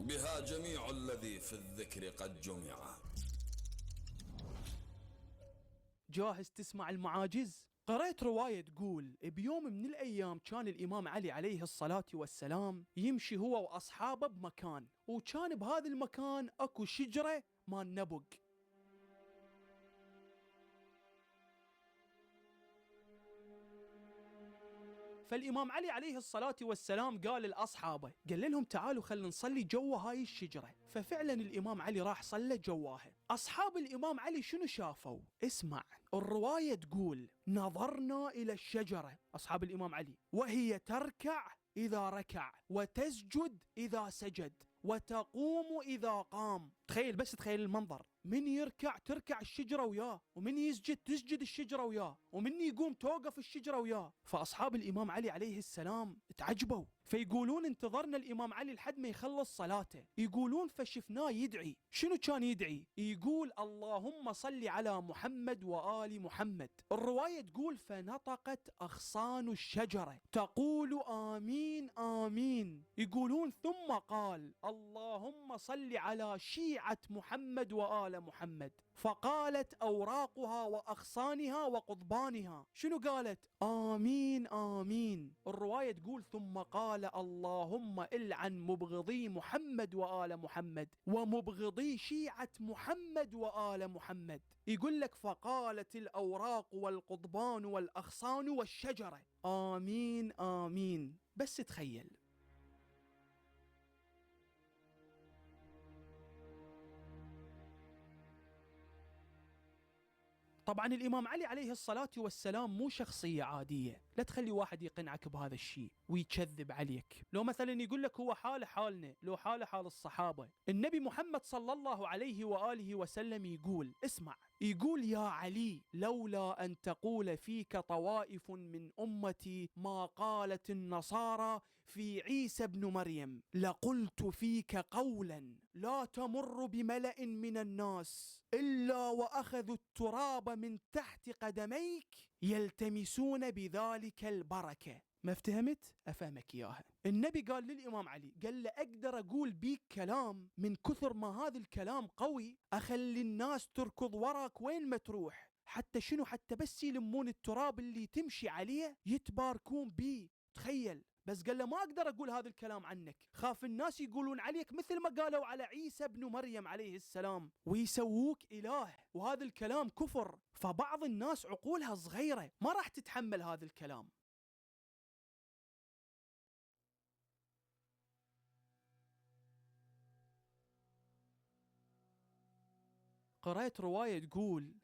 بها جميع الذي في الذكر قد جمع. جاهز تسمع المعاجز؟ قرأت رواية تقول بيوم من الأيام كان الإمام علي عليه الصلاة والسلام يمشي هو وأصحابه بمكان، وكان بهذا المكان أكو شجرة مال نبق. فالإمام علي عليه الصلاة والسلام قال لأصحابه، قال لهم تعالوا خلينا نصلي جوا هاي الشجرة. ففعلا الإمام علي راح صلى جواها. أصحاب الإمام علي شنو شافوا؟ اسمع، الرواية تقول نظرنا إلى الشجرة، أصحاب الإمام علي، وهي تركع إذا ركع، وتسجد إذا سجد، وتقوم إذا قام. تخيل، بس تخيل المنظر، من يركع تركع الشجرة وياه، ومن يسجد تسجد الشجرة وياه، ومن يقوم توقف الشجرة وياه. فأصحاب الإمام علي عليه السلام تعجبوا، فيقولون انتظرنا الإمام علي لحد ما يخلص صلاته. يقولون فشفناه يدعي. شنو كان يدعي؟ يقول اللهم صل على محمد وآل محمد. الرواية تقول فنطقت أغصان الشجرة تقول آمين آمين. يقولون ثم قال اللهم صل على شيعة محمد وآل محمد، فقالت أوراقها وأغصانها وقضبانها. شنو قالت؟ آمين آمين. الرواية تقول ثم قال اللهم العن مبغضي محمد وآل محمد ومبغضي شيعة محمد وآل محمد. يقول لك فقالت الأوراق والقضبان والأغصان والشجرة آمين آمين. بس تخيل. طبعا الإمام علي عليه الصلاة والسلام مو شخصية عادية، لا تخلي واحد يقنعك بهذا الشيء ويكذب عليك. لو مثلا يقول لك هو حاله حالنا، لو حاله حال الصحابة. النبي محمد صلى الله عليه وآله وسلم يقول، اسمع، يقول يا علي لولا أن تقول فيك طوائف من أمتي ما قالت النصارى في عيسى ابن مريم لقلت فيك قولا لا تمر بملأ من الناس إلا وأخذوا التراب من تحت قدميك يلتمسون بذلك البركة. ما افتهمت؟ أفهمك إياها. النبي قال للإمام علي، قال له أقدر أقول بيك كلام من كثر ما هذا الكلام قوي أخلي الناس تركض وراك وين ما تروح، حتى شنو؟ حتى بس يلمون التراب اللي تمشي عليه يتباركون بيه. تخيل. بس قال له ما أقدر أقول هذا الكلام عنك، خاف الناس يقولون عليك مثل ما قالوا على عيسى ابن مريم عليه السلام ويسووك إله، وهذا الكلام كفر. فبعض الناس عقولها صغيرة ما راح تتحمل هذا الكلام. قرأت رواية تقول